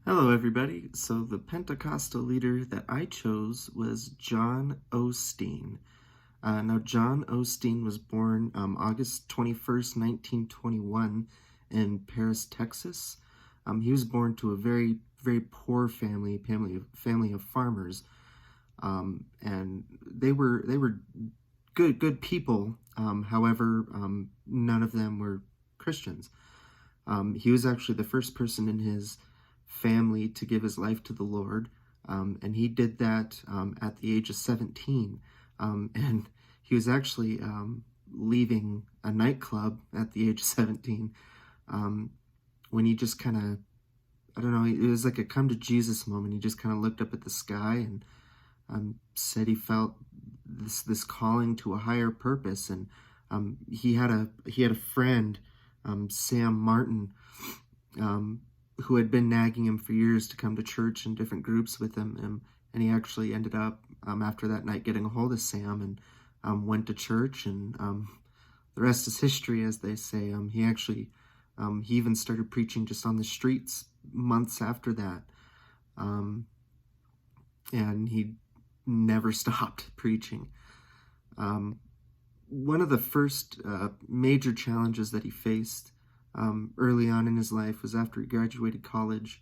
Hello, everybody. So the Pentecostal leader that I chose was John Osteen. Now, John Osteen was born August 21st, 1921 in Paris, Texas. He was born to a very, very poor family of farmers, and they were good people. However, none of them were Christians. He was actually the first person in his family to give his life to the Lord, and he did that at the age of 17. And he was actually leaving a nightclub at the age of 17 when he just kind of, I don't know, it was like a come to Jesus moment. He just kind of looked up at the sky and said he felt this calling to a higher purpose. And he had a friend, Sam Martin, who had been nagging him for years to come to church in different groups with him. And he actually ended up, after that night, getting a hold of Sam and went to church. And the rest is history, as they say. He even started preaching just on the streets months after that. And he never stopped preaching. One of the first major challenges that he faced early on in his life was after he graduated college.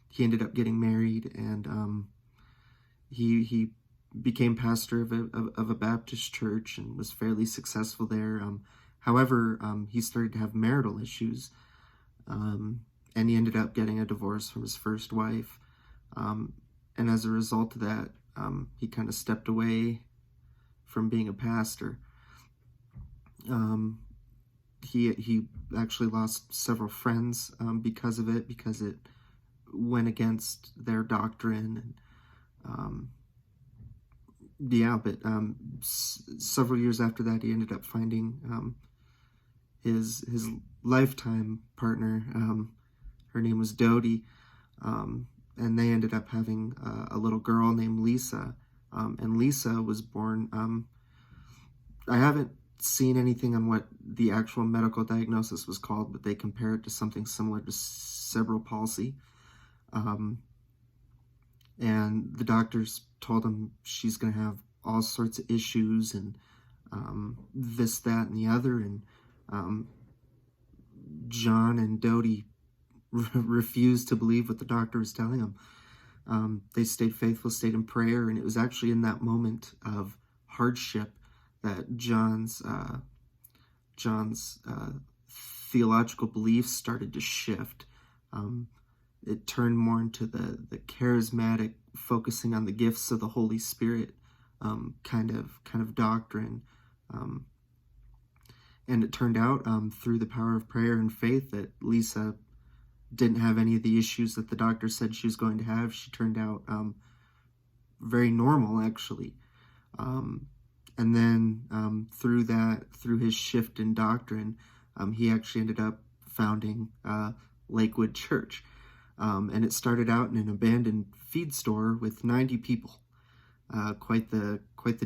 He ended up getting married, and he became pastor of a Baptist church and was fairly successful there. However, he started to have marital issues, and he ended up getting a divorce from his first wife. And as a result of that, he kind of stepped away from being a pastor. He actually lost several friends because of it, because it went against their doctrine. And several years after that, he ended up finding his lifetime partner. Her name was Dodie, and they ended up having a little girl named Lisa. And Lisa was born. I haven't seen anything on what the actual medical diagnosis was called, but they compare it to something similar to cerebral palsy. And the doctors told him she's going to have all sorts of issues and this, that, and the other. And John and Dodie refused to believe what the doctor was telling them. They stayed faithful, stayed in prayer, and it was actually in that moment of hardship that John's theological beliefs started to shift. It turned more into the charismatic, focusing on the gifts of the Holy Spirit kind of doctrine. And it turned out through the power of prayer and faith that Lisa didn't have any of the issues that the doctor said she was going to have. She turned out very normal, actually. And then through his shift in doctrine, he actually ended up founding Lakewood Church. And it started out in an abandoned feed store with 90 people. Quite the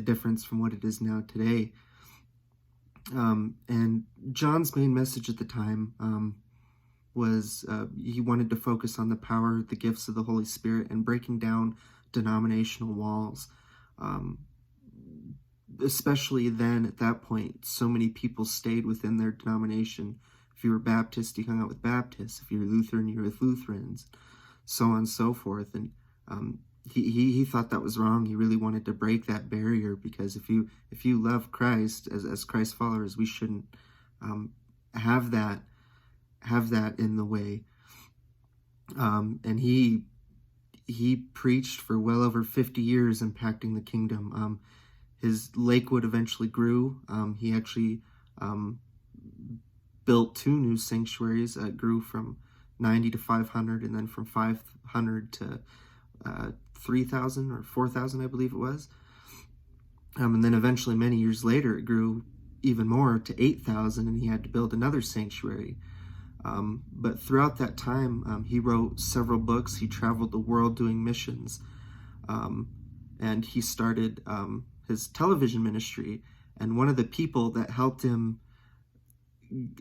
difference from what it is now today. And John's main message at the time was he wanted to focus on the power, the gifts of the Holy Spirit, and breaking down denominational walls. Especially then, at that point, so many people stayed within their denomination. If you were Baptist, you hung out with Baptists. If you were Lutheran, you were with Lutherans, so on and so forth. And he thought that was wrong. He really wanted to break that barrier, because if you love Christ as Christ followers, we shouldn't have that in the way. And he preached for well over 50 years, impacting the kingdom. His Lakewood eventually grew. He actually built 2 new sanctuaries. Grew from 90 to 500, and then from 500 to 3,000 or 4,000, I believe it was. And then eventually, many years later, it grew even more to 8,000, and he had to build another sanctuary. But throughout that time, he wrote several books. He traveled the world doing missions. And he started his television ministry. And one of the people that helped him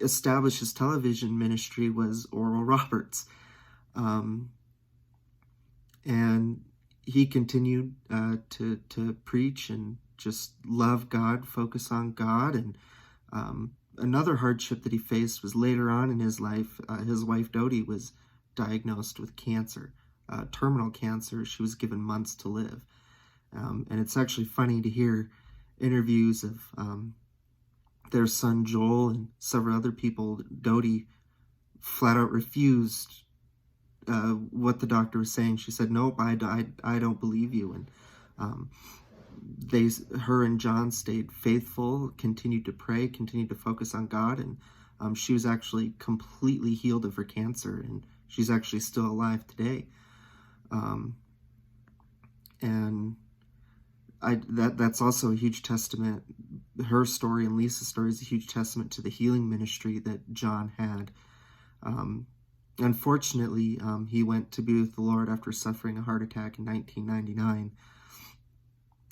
establish his television ministry was Oral Roberts. And he continued to preach and just love God, focus on God. And another hardship that he faced was later on in his life. His wife Dodie was diagnosed with cancer, terminal cancer. She was given months to live. And it's actually funny to hear interviews of their son Joel and several other people. Dodie flat out refused what the doctor was saying. She said, "Nope, I don't believe you." And her and John stayed faithful, continued to pray, continued to focus on God, and she was actually completely healed of her cancer, and she's actually still alive today. And that's also a huge testament. Her story and Lisa's story is a huge testament to the healing ministry that John had. Unfortunately, he went to be with the Lord after suffering a heart attack in 1999.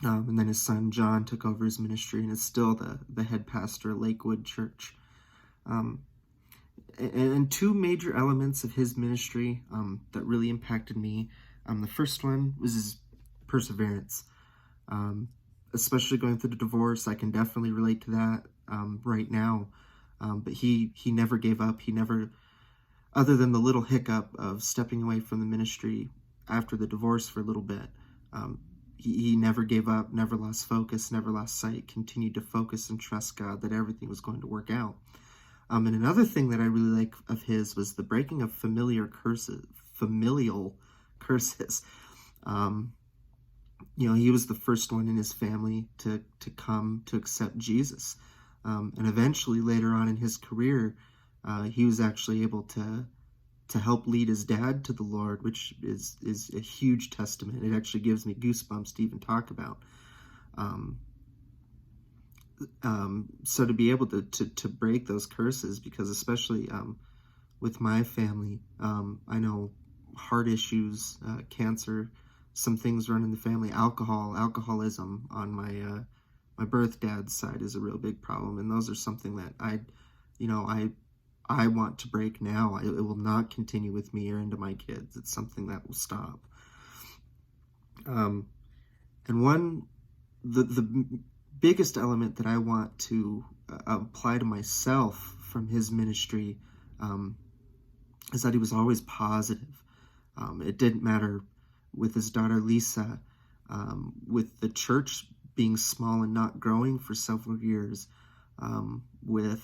And then his son John took over his ministry and is still the head pastor at Lakewood Church. And two major elements of his ministry that really impacted me. The first one was his perseverance. Especially going through the divorce, I can definitely relate to that right now. But he never gave up. He never, other than the little hiccup of stepping away from the ministry after the divorce for a little bit, he never gave up, never lost focus, never lost sight, continued to focus and trust God that everything was going to work out. And another thing that I really like of his was the breaking of familial curses. He was the first one in his family to come to accept Jesus. And eventually, later on in his career, he was actually able to help lead his dad to the Lord, which is a huge testament. It actually gives me goosebumps to even talk about. So to be able to break those curses, because especially with my family, I know heart issues, cancer, some things run in the family. Alcoholism on my birth dad's side is a real big problem, and those are something that I want to break now. It will not continue with me or into my kids. It's something that will stop. And the biggest element that I want to apply to myself from his ministry is that he was always positive. It didn't matter with his daughter Lisa, with the church being small and not growing for several years, with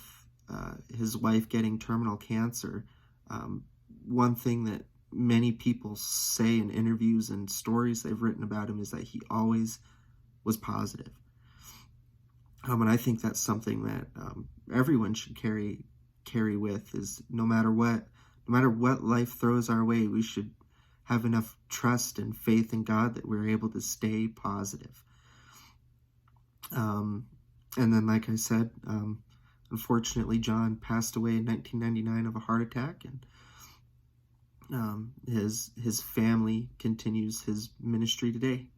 his wife getting terminal cancer. One thing that many people say in interviews and stories they've written about him is that he always was positive. And I think that's something that everyone should carry with, is no matter what life throws our way, we should have enough trust and faith in God that we're able to stay positive. And then, like I said, unfortunately, John passed away in 1999 of a heart attack, and his family continues his ministry today.